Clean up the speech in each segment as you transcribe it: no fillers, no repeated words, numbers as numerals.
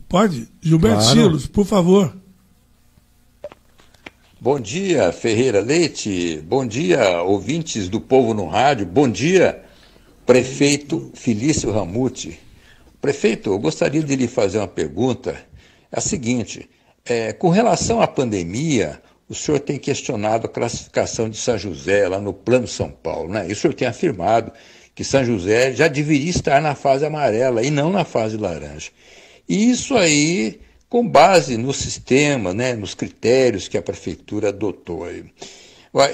Pode? Gilberto Silos, por favor. Bom dia, Ferreira Leite. Bom dia, ouvintes do Povo no Rádio. Bom dia, prefeito Felício Ramute. Prefeito, eu gostaria de lhe fazer uma pergunta. É a seguinte, com relação à pandemia, o senhor tem questionado a classificação de São José lá no Plano São Paulo, né? E o senhor tem afirmado que São José já deveria estar na fase amarela e não na fase laranja. E isso aí, com base no sistema, né, nos critérios que a prefeitura adotou aí.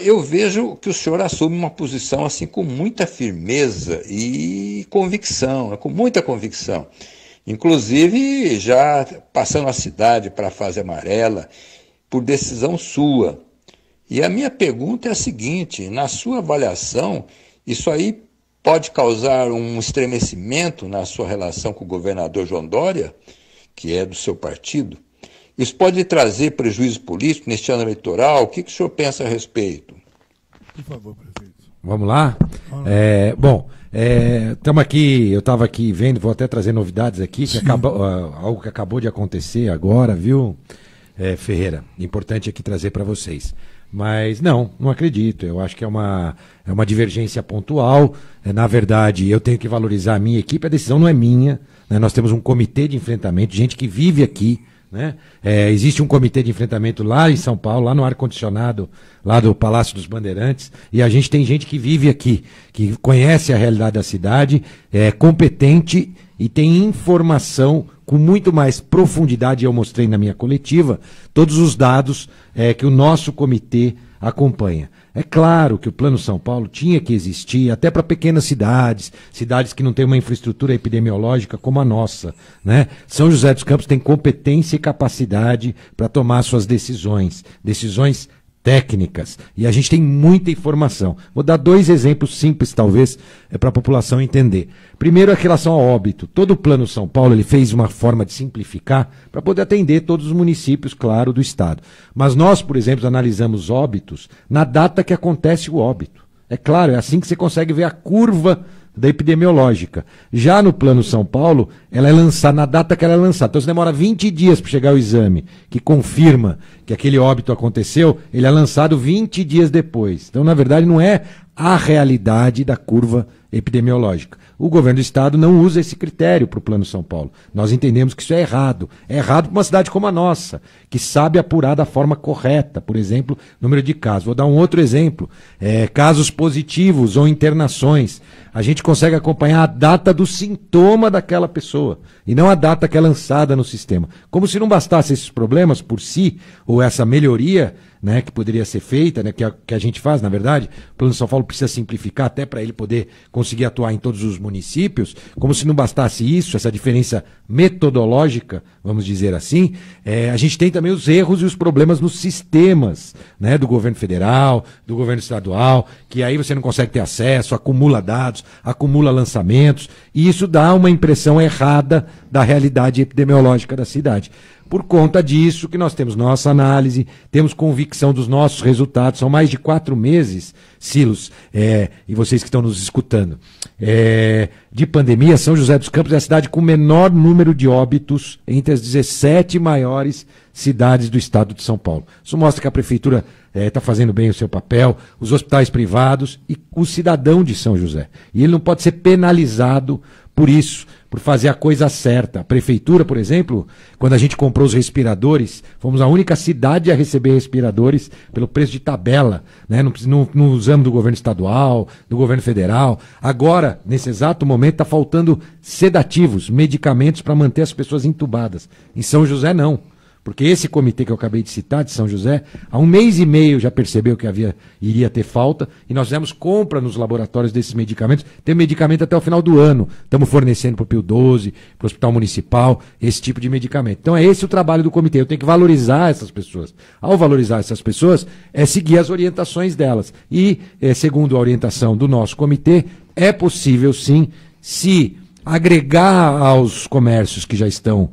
Eu vejo que o senhor assume uma posição assim com muita firmeza e convicção, né, com muita convicção. Inclusive, já passando a cidade para a fase amarela, por decisão sua. E a minha pergunta é a seguinte, na sua avaliação, isso aí pode causar um estremecimento na sua relação com o governador João Dória, que é do seu partido? Isso pode trazer prejuízo político neste ano eleitoral? O que o senhor pensa a respeito? Por favor, prefeito. Vamos lá? Estamos aqui, eu estava aqui vendo, vou até trazer novidades aqui, que algo que acabou de acontecer agora, viu, Ferreira? Importante aqui trazer para vocês. Mas não acredito. Eu acho que é uma divergência pontual. Na verdade, eu tenho que valorizar a minha equipe. A decisão não é minha, né? Nós temos um comitê de enfrentamento, gente que vive aqui, né? Existe um comitê de enfrentamento lá em São Paulo, lá no ar-condicionado, lá do Palácio dos Bandeirantes, e a gente tem gente que vive aqui, que conhece a realidade da cidade, é competente e tem informação com muito mais profundidade. Eu mostrei na minha coletiva todos os dados que o nosso comitê acompanha. É claro que o Plano São Paulo tinha que existir até para pequenas cidades, cidades que não têm uma infraestrutura epidemiológica como a nossa, né? São José dos Campos tem competência e capacidade para tomar suas decisões técnicas, e a gente tem muita informação. Vou dar 2 exemplos simples, talvez, para a população entender. Primeiro, a relação ao óbito. Todo o Plano São Paulo ele fez uma forma de simplificar para poder atender todos os municípios, claro, do estado. Mas nós, por exemplo, analisamos óbitos na data que acontece o óbito. É claro, é assim que você consegue ver a curva da epidemiológica. Já no Plano São Paulo, ela é lançada na data que ela é lançada. Então, se demora 20 dias para chegar o exame que confirma que aquele óbito aconteceu, ele é lançado 20 dias depois. Então, na verdade, não é a realidade da curva epidemiológica. O governo do estado não usa esse critério para o Plano São Paulo. Nós entendemos que isso é errado. É errado para uma cidade como a nossa, que sabe apurar da forma correta, por exemplo, número de casos. Vou dar um outro exemplo. Casos positivos ou internações. A gente consegue acompanhar a data do sintoma daquela pessoa e não a data que é lançada no sistema. Como se não bastasse esses problemas por si, ou essa melhoria, né, que poderia ser feita, né, que a gente faz, na verdade. O Plano São Paulo precisa simplificar até para ele poder conseguir atuar em todos os municípios. Como se não bastasse isso, essa diferença metodológica, vamos dizer assim, a gente tem também os erros e os problemas nos sistemas, né, do governo federal, do governo estadual, que aí você não consegue ter acesso, acumula dados, acumula lançamentos, e isso dá uma impressão errada da realidade epidemiológica da cidade. Por conta disso que nós temos nossa análise, temos convicção dos nossos resultados, são mais de 4 meses, Silos, e vocês que estão nos escutando, de pandemia. São José dos Campos é a cidade com o menor número de óbitos entre as 17 maiores cidades do estado de São Paulo. Isso mostra que a prefeitura está fazendo bem o seu papel, os hospitais privados e o cidadão de São José. E ele não pode ser penalizado por isso, por fazer a coisa certa. A prefeitura, por exemplo, quando a gente comprou os respiradores, fomos a única cidade a receber respiradores pelo preço de tabela, né? Não usamos do governo estadual, do governo federal. Agora, nesse exato momento, está faltando sedativos, medicamentos para manter as pessoas entubadas. Em São José, não. Porque esse comitê que eu acabei de citar, de São José, há 1 mês e meio já percebeu que iria ter falta, e nós fizemos compra nos laboratórios desses medicamentos. Tem medicamento até o final do ano. Estamos fornecendo para o Pio 12, para o Hospital Municipal, esse tipo de medicamento. Então é esse o trabalho do comitê. Eu tenho que valorizar essas pessoas. Ao valorizar essas pessoas, é seguir as orientações delas. E, segundo a orientação do nosso comitê, é possível sim, se agregar aos comércios que já estão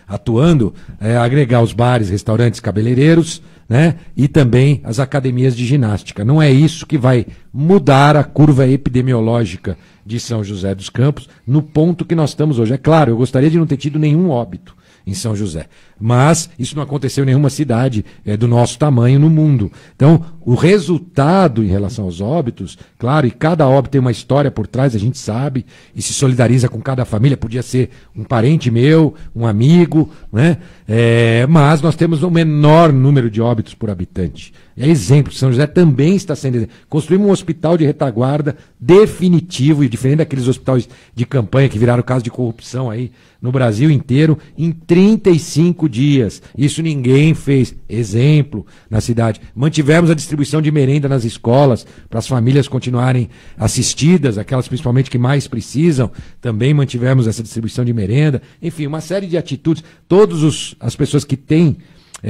atuando, agregar os bares, restaurantes, cabeleireiros, né? E também as academias de ginástica. Não é isso que vai mudar a curva epidemiológica de São José dos Campos no ponto que nós estamos hoje. É claro, eu gostaria de não ter tido nenhum óbito em São José, mas isso não aconteceu em nenhuma cidade do nosso tamanho no mundo. Então, o resultado em relação aos óbitos, claro, e cada óbito tem uma história por trás, a gente sabe, e se solidariza com cada família, podia ser um parente meu, um amigo, né? Mas nós temos o menor número de óbitos por habitante. É exemplo, São José também está sendo exemplo. Construímos um hospital de retaguarda definitivo, e diferente daqueles hospitais de campanha que viraram caso de corrupção aí no Brasil inteiro, em 35 dias. Isso ninguém fez. Exemplo na cidade. Mantivemos a distribuição de merenda nas escolas, para as famílias continuarem assistidas, aquelas principalmente que mais precisam. Também mantivemos essa distribuição de merenda. Enfim, uma série de atitudes. Todas as pessoas que têm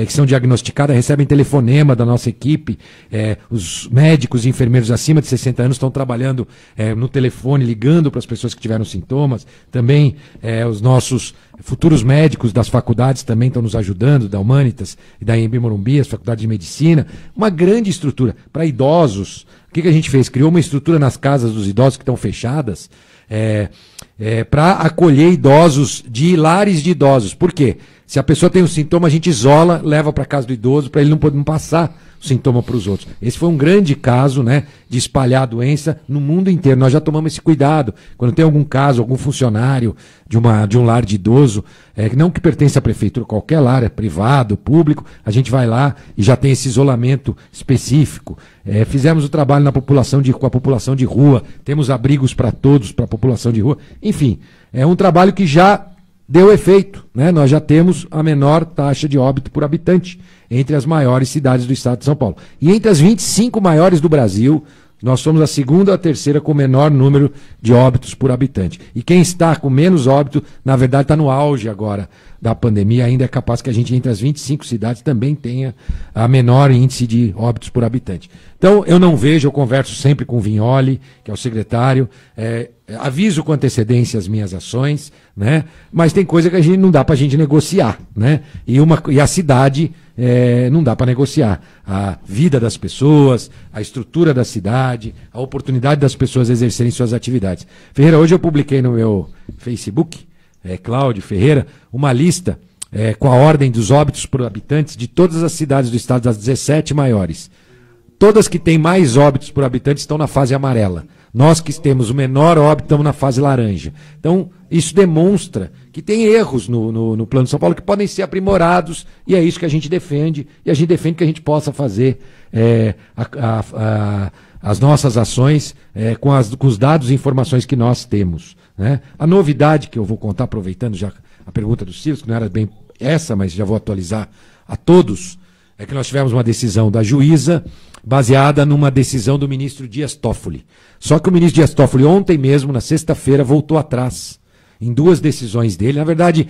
que são diagnosticadas, recebem telefonema da nossa equipe, os médicos e enfermeiros acima de 60 anos estão trabalhando no telefone, ligando para as pessoas que tiveram sintomas, também os nossos futuros médicos das faculdades também estão nos ajudando, da Humanitas e da Anhembi Morumbi, as faculdades de medicina, uma grande estrutura para idosos. O que a gente fez? Criou uma estrutura nas casas dos idosos que estão fechadas, para acolher idosos de lares de idosos. Por quê? Se a pessoa tem um sintoma, a gente isola, leva para casa do idoso para ele não passar o sintoma para os outros. Esse foi um grande caso, né, de espalhar a doença no mundo inteiro. Nós já tomamos esse cuidado. Quando tem algum caso, algum funcionário de um lar de idoso, não que pertence à prefeitura, qualquer lar, é privado, público, a gente vai lá e já tem esse isolamento específico. Fizemos o trabalho com a população de rua, temos abrigos para todos, para a população de rua. Enfim, é um trabalho que já deu efeito, né? Nós já temos a menor taxa de óbito por habitante entre as maiores cidades do estado de São Paulo. E entre as 25 maiores do Brasil, nós somos a segunda ou a terceira com o menor número de óbitos por habitante. E quem está com menos óbito, na verdade, está no auge agora da pandemia. Ainda é capaz que a gente, entre as 25 cidades, também tenha a menor índice de óbitos por habitante. Então, eu não vejo, eu converso sempre com o Vignoli, que é o secretário, aviso com antecedência as minhas ações, né? Mas tem coisa que não dá para a gente negociar, né? E a cidade não dá para negociar. A vida das pessoas, a estrutura da cidade, a oportunidade das pessoas exercerem suas atividades. Ferreira, hoje eu publiquei no meu Facebook, Cláudio Ferreira, uma lista com a ordem dos óbitos por habitantes de todas as cidades do estado, das 17 maiores. Todas que têm mais óbitos por habitante estão na fase amarela. Nós que temos o menor óbito estamos na fase laranja. Então, isso demonstra que tem erros no Plano de São Paulo que podem ser aprimorados, e é isso que a gente defende, e a gente defende que a gente possa fazer as nossas ações com os dados e informações que nós temos, né? A novidade que eu vou contar, aproveitando já a pergunta do Silvio, que não era bem essa, mas já vou atualizar a todos, é que nós tivemos uma decisão da juíza baseada numa decisão do ministro Dias Toffoli. Só que o ministro Dias Toffoli ontem mesmo, na sexta-feira, voltou atrás em duas decisões dele. Na verdade,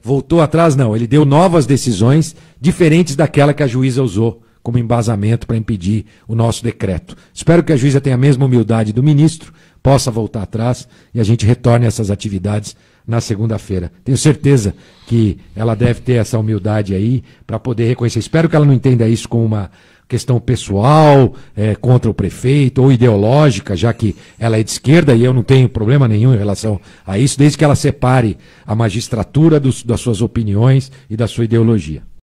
voltou atrás não, ele deu novas decisões diferentes daquela que a juíza usou como embasamento para impedir o nosso decreto. Espero que a juíza tenha a mesma humildade do ministro, possa voltar atrás e a gente retorne essas atividades na segunda-feira. Tenho certeza que ela deve ter essa humildade aí para poder reconhecer. Espero que ela não entenda isso como uma questão pessoal, contra o prefeito, ou ideológica, já que ela é de esquerda e eu não tenho problema nenhum em relação a isso, desde que ela separe a magistratura das suas opiniões e da sua ideologia.